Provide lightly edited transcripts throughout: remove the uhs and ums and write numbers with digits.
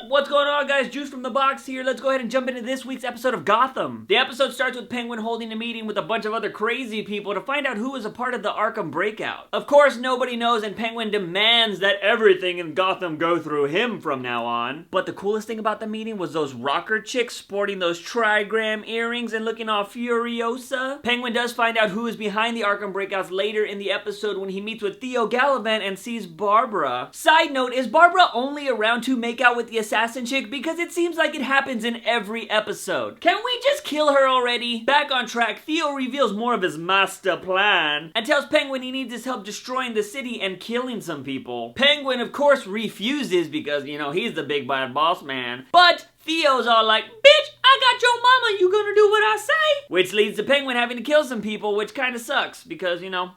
What's going on, guys? Juice from the box here. Let's go ahead and jump into this week's episode of Gotham. The episode starts with Penguin holding a meeting with a bunch of other crazy people to find out who is a part of the Arkham breakout. Of course, nobody knows, and Penguin demands that everything in Gotham go through him from now on. But the coolest thing about the meeting was those rocker chicks sporting those trigram earrings and looking all furiosa. Penguin does find out who is behind the Arkham breakouts later in the episode when he meets with Theo Galavant and sees Barbara. Side note, is Barbara only around to make out with the assassin chick? Because it seems like it happens in every episode. Can we just kill her already? Back on track, Theo reveals more of his master plan and tells Penguin he needs his help destroying the city and killing some people. Penguin, of course, refuses because, you know, he's the big bad boss man. But Theo's all like, bitch, I got your mama, you gonna do what I say? Which leads to Penguin having to kill some people, which kind of sucks because, you know,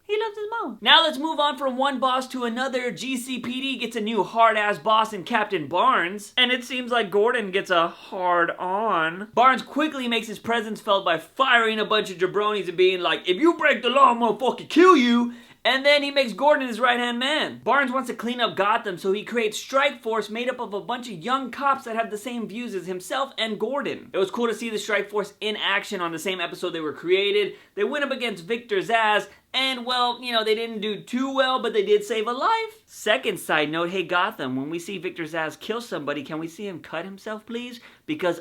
he loves his mom. Now let's move on from one boss to another. GCPD gets a new hard-ass boss in Captain Barnes, and it seems like Gordon gets a hard-on. Barnes quickly makes his presence felt by firing a bunch of jabronis and being like, if you break the law, I'm gonna fucking kill you. And then he makes Gordon his right-hand man. Barnes wants to clean up Gotham, so he creates Strike Force made up of a bunch of young cops that have the same views as himself and Gordon. It was cool to see the Strike Force in action on the same episode they were created. They went up against Victor Zsasz, and well, you know, they didn't do too well, but they did save a life. Second side note, hey Gotham, when we see Victor Zsasz kill somebody, can we see him cut himself, please? Because,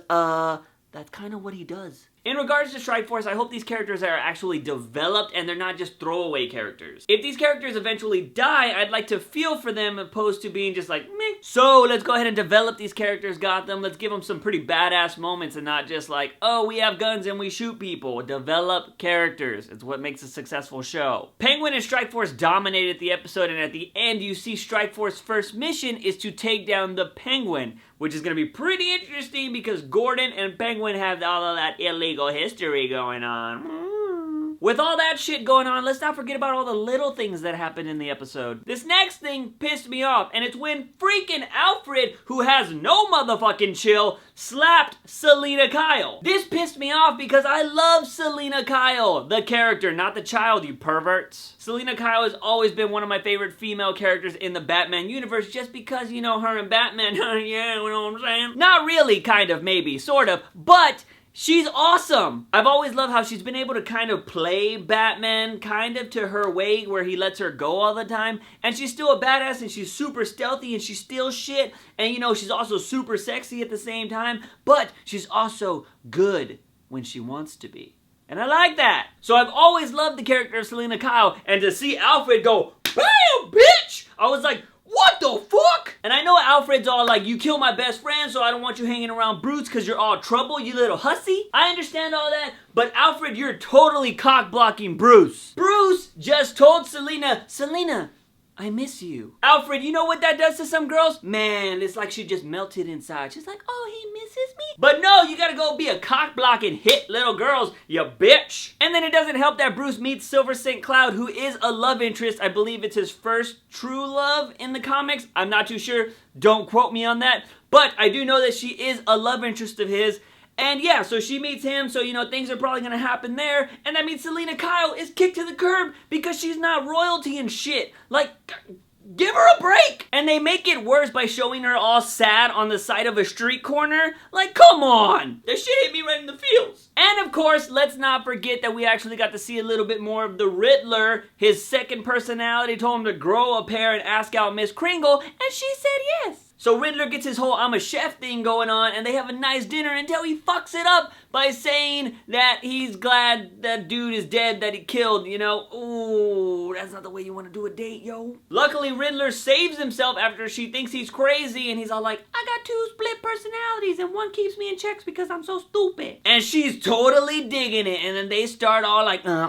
that's kind of what he does. In regards to Strike Force, I hope these characters are actually developed and they're not just throwaway characters. If these characters eventually die, I'd like to feel for them opposed to being just like, meh. So let's go ahead and develop these characters, Gotham. Let's give them some pretty badass moments and not just like, oh, we have guns and we shoot people. Develop characters. It's what makes a successful show. Penguin and Strike Force dominated the episode, and at the end, you see Strike Force's first mission is to take down the Penguin, which is going to be pretty interesting because Gordon and Penguin have all of that illegal history going on. With all that shit going on, let's not forget about all the little things that happened in the episode. This next thing pissed me off, and it's when freaking Alfred, who has no motherfucking chill, slapped Selina Kyle. This pissed me off because I love Selina Kyle, the character, not the child, you perverts. Selina Kyle has always been one of my favorite female characters in the Batman universe just because, you know, her and Batman, yeah, you know what I'm saying? Not really, kind of, maybe, sort of, but she's awesome. I've always loved how she's been able to kind of play Batman kind of to her way where he lets her go all the time. And she's still a badass and she's super stealthy and she steals shit. And you know, she's also super sexy at the same time. But she's also good when she wants to be. And I like that. So I've always loved the character of Selina Kyle. And to see Alfred go, BAM, bitch! I was like, what the fuck? And I know Alfred's all like, you killed my best friend, so I don't want you hanging around Bruce because you're all trouble, you little hussy. I understand all that, but Alfred, you're totally cock-blocking Bruce. Bruce just told Selina, Selina, I miss you. Alfred, you know what that does to some girls? Man, it's like she just melted inside. She's like, oh, he misses me? But no, you gotta go be a cock-blocking hit little girls, you bitch. And then it doesn't help that Bruce meets Silver St. Cloud, who is a love interest. I believe it's his first true love in the comics. I'm not too sure. Don't quote me on that. But I do know that she is a love interest of his. And yeah, so she meets him, so you know, things are probably gonna happen there. And that means Selina Kyle is kicked to the curb because she's not royalty and shit. Like, give her a break! And they make it worse by showing her all sad on the side of a street corner. Like, come on! That shit hit me right in the feels. And of course, let's not forget that we actually got to see a little bit more of the Riddler. His second personality told him to grow a pair and ask out Miss Kringle, and she said yes. So Riddler gets his whole I'm a chef thing going on, and they have a nice dinner until he fucks it up by saying that he's glad that dude is dead that he killed, you know. Ooh, that's not the way you want to do a date, yo. Luckily, Riddler saves himself after she thinks he's crazy, and he's all like, I got 2 split personalities, and one keeps me in checks because I'm so stupid. And she's totally digging it, and then they start all like, yeah,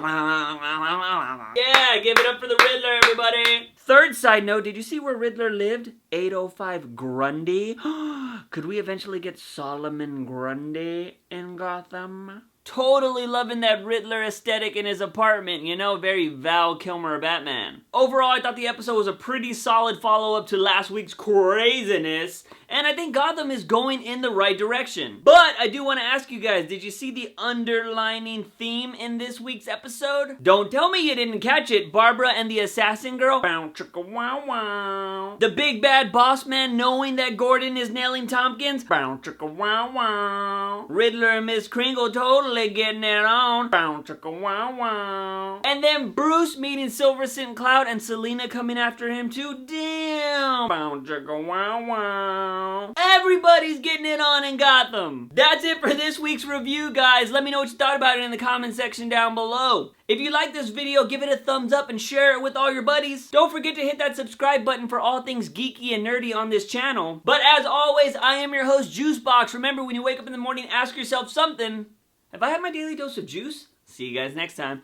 give it up for the Riddler, everybody. Third side note, did you see where Riddler lived? 805 Grundy. Could we eventually get Solomon Grundy in Gotham? Totally loving that Riddler aesthetic in his apartment, you know, very Val Kilmer Batman. Overall, I thought the episode was a pretty solid follow-up to last week's craziness, and I think Gotham is going in the right direction. But I do want to ask you guys, did you see the underlining theme in this week's episode? Don't tell me you didn't catch it. Barbara and the assassin girl. Bow, chicka, wow, wow. The big bad boss man knowing that Gordon is nailing Tompkins. Bow, chicka, wow, wow. Riddler and Miss Kringle totally getting it on. Bow, chicka, wow, wow. And then Bruce meeting Silver St. Cloud and Selina coming after him too. Damn. Bow, chicka, wow, wow. Everybody's getting it on in Gotham. That's it for this week's review, guys. Let me know what you thought about it in the comment section down below. If you like this video, give it a thumbs up and share it with all your buddies. Don't forget to hit that subscribe button for all things geeky and nerdy on this channel. But as always, I am your host, Juicebox. Remember, when you wake up in the morning, ask yourself something. Have I had my daily dose of juice? See you guys next time.